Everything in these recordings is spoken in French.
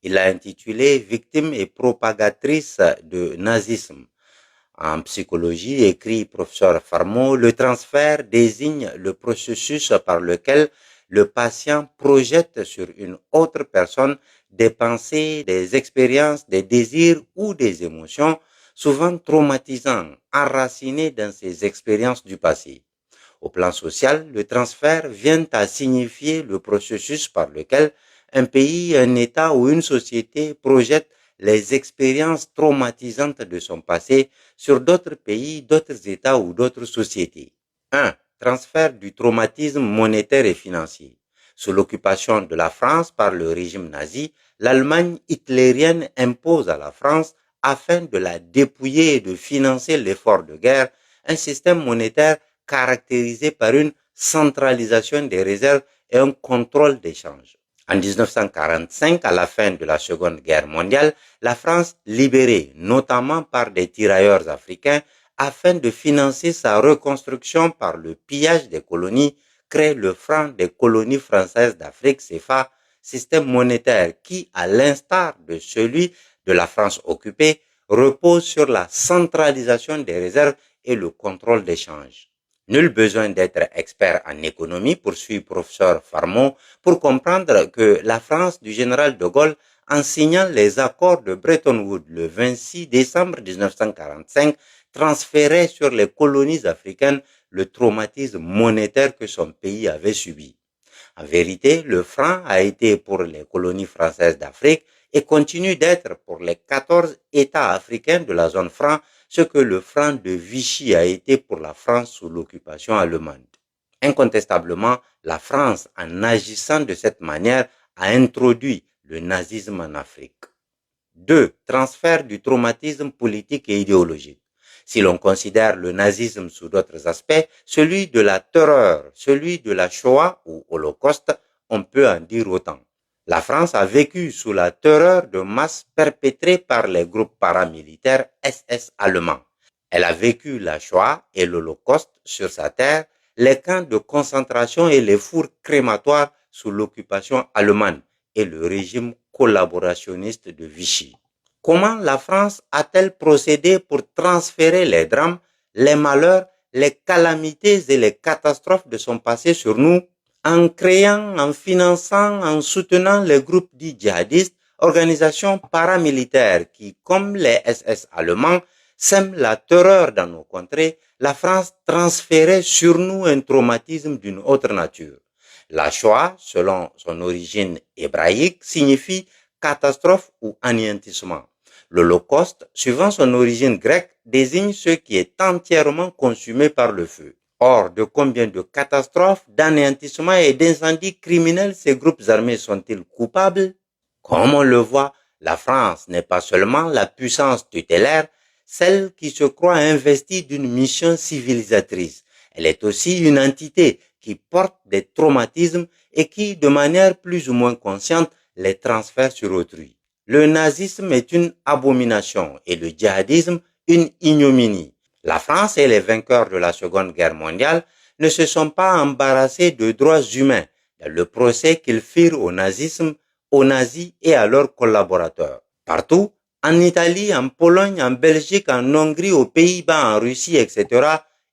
Il l'a intitulé Victime et propagatrice de nazisme. En psychologie, écrit professeur Farmeau, le transfert désigne le processus par lequel le patient projette sur une autre personne des pensées, des expériences, des désirs ou des émotions, souvent traumatisants, enracinés dans ses expériences du passé. Au plan social, le transfert vient à signifier le processus par lequel un pays, un État ou une société projette les expériences traumatisantes de son passé sur d'autres pays, d'autres États ou d'autres sociétés. 1. Transfert du traumatisme monétaire et financier. Sous l'occupation de la France par le régime nazi, l'Allemagne hitlérienne impose à la France, afin de la dépouiller et de financer l'effort de guerre, un système monétaire caractérisé par une centralisation des réserves et un contrôle des changes. En 1945, à la fin de la Seconde Guerre mondiale, la France, libérée notamment par des tirailleurs africains, afin de financer sa reconstruction par le pillage des colonies, crée le franc des colonies françaises d'Afrique, CFA, système monétaire qui, à l'instar de celui de la France occupée, repose sur la centralisation des réserves et le contrôle des changes. Nul besoin d'être expert en économie, poursuit professeur Farmeau, pour comprendre que la France du général de Gaulle, en signant les accords de Bretton Woods le 26 décembre 1945, transférait sur les colonies africaines le traumatisme monétaire que son pays avait subi. En vérité, le franc a été pour les colonies françaises d'Afrique et continue d'être pour les 14 États africains de la zone franc ce que le franc de Vichy a été pour la France sous l'occupation allemande. Incontestablement, la France, en agissant de cette manière, a introduit le nazisme en Afrique. 2. Transfert du traumatisme politique et idéologique. Si l'on considère le nazisme sous d'autres aspects, celui de la terreur, celui de la Shoah ou Holocauste, on peut en dire autant. La France a vécu sous la terreur de masse perpétrée par les groupes paramilitaires SS allemands. Elle a vécu la Shoah et l'Holocauste sur sa terre, les camps de concentration et les fours crématoires sous l'occupation allemande et le régime collaborationniste de Vichy. Comment la France a-t-elle procédé pour transférer les drames, les malheurs, les calamités et les catastrophes de son passé sur nous? En créant, en finançant, en soutenant les groupes dits djihadistes, organisations paramilitaires qui, comme les SS allemands, sèment la terreur dans nos contrées, la France transférait sur nous un traumatisme d'une autre nature. La Shoah, selon son origine hébraïque, signifie catastrophe ou anéantissement. L'Holocauste, suivant son origine grecque, désigne ce qui est entièrement consumé par le feu. Or, de combien de catastrophes, d'anéantissements et d'incendies criminels ces groupes armés sont-ils coupables? Comme on le voit, la France n'est pas seulement la puissance tutélaire, celle qui se croit investie d'une mission civilisatrice. Elle est aussi une entité qui porte des traumatismes et qui, de manière plus ou moins consciente, les transfère sur autrui. Le nazisme est une abomination et le djihadisme une ignominie. La France et les vainqueurs de la Seconde Guerre mondiale ne se sont pas embarrassés de droits humains dans le procès qu'ils firent au nazisme, aux nazis et à leurs collaborateurs. Partout, en Italie, en Pologne, en Belgique, en Hongrie, aux Pays-Bas, en Russie, etc.,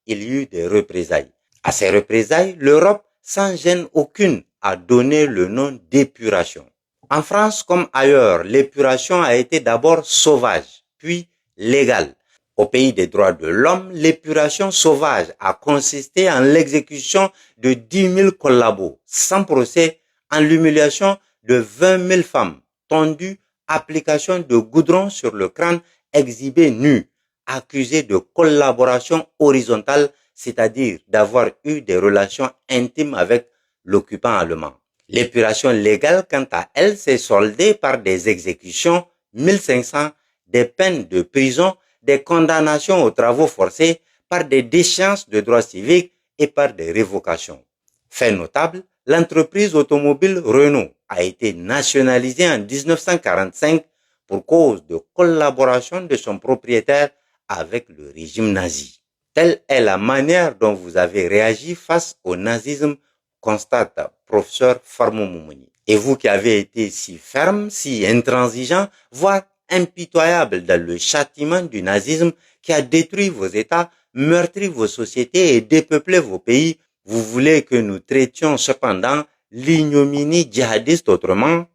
il y eut des représailles. À ces représailles, l'Europe, sans gêne aucune, a donné le nom d'épuration. En France comme ailleurs, l'épuration a été d'abord sauvage, puis légale. Au pays des droits de l'homme, l'épuration sauvage a consisté en l'exécution de 10 000 collabos, sans procès, en l'humiliation de 20 000 femmes, tondues, application de goudron sur le crâne, exhibées nues, accusées de collaboration horizontale, c'est-à-dire d'avoir eu des relations intimes avec l'occupant allemand. L'épuration légale, quant à elle, s'est soldée par des exécutions, 1500, des peines de prison, des condamnations aux travaux forcés, par des déchéances de droits civiques et par des révocations. Fait notable, l'entreprise automobile Renault a été nationalisée en 1945 pour cause de collaboration de son propriétaire avec le régime nazi. Telle est la manière dont vous avez réagi face au nazisme, constate professeur Farmeau Moumouni. Et vous qui avez été si ferme, si intransigeant, voire impitoyable dans le châtiment du nazisme qui a détruit vos États, meurtri vos sociétés et dépeuplé vos pays, vous voulez que nous traitions cependant l'ignominie djihadiste autrement?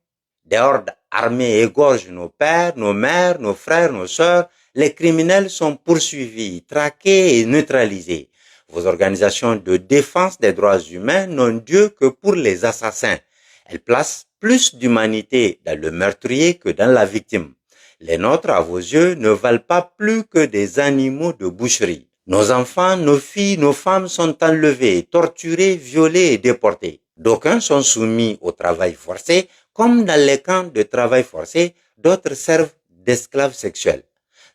Des hordes armées égorgent nos pères, nos mères, nos frères, nos sœurs. Les criminels sont poursuivis, traqués et neutralisés. Vos organisations de défense des droits humains n'ont Dieu que pour les assassins. Elles placent plus d'humanité dans le meurtrier que dans la victime. Les nôtres, à vos yeux, ne valent pas plus que des animaux de boucherie. Nos enfants, nos filles, nos femmes sont enlevés, torturés, violés et déportés. D'aucuns sont soumis au travail forcé, comme dans les camps de travail forcé, d'autres servent d'esclaves sexuels.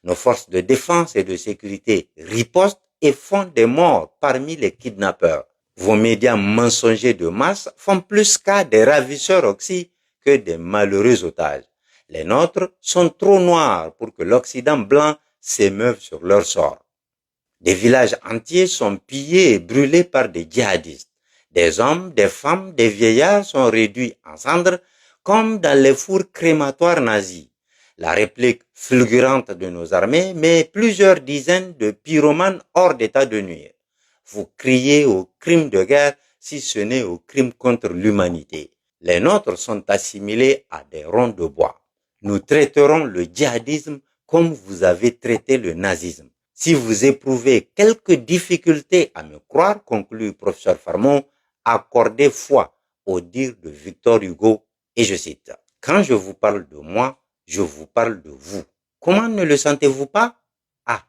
Nos forces de défense et de sécurité ripostent et font des morts parmi les kidnappeurs. Vos médias mensongers de masse font plus cas des ravisseurs oxy que des malheureux otages. Les nôtres sont trop noirs pour que l'Occident blanc s'émeuve sur leur sort. Des villages entiers sont pillés et brûlés par des djihadistes. Des hommes, des femmes, des vieillards sont réduits en cendres comme dans les fours crématoires nazis. La réplique fulgurante de nos armées met plusieurs dizaines de pyromanes hors d'état de nuire. Vous criez au crime de guerre si ce n'est au crime contre l'humanité. Les nôtres sont assimilés à des ronds de bois. Nous traiterons le djihadisme comme vous avez traité le nazisme. Si vous éprouvez quelques difficultés à me croire, conclut le professeur Farmon, accordez foi au dire de Victor Hugo, et je cite, « Quand je vous parle de moi, je vous parle de vous. Comment ne le sentez-vous pas? Ah,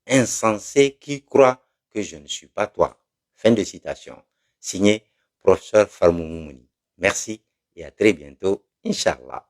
insensé qui croit que je ne suis pas toi. » Fin de citation. Signé professeur Farmon Moumouni. Merci et à très bientôt, Inch'Allah.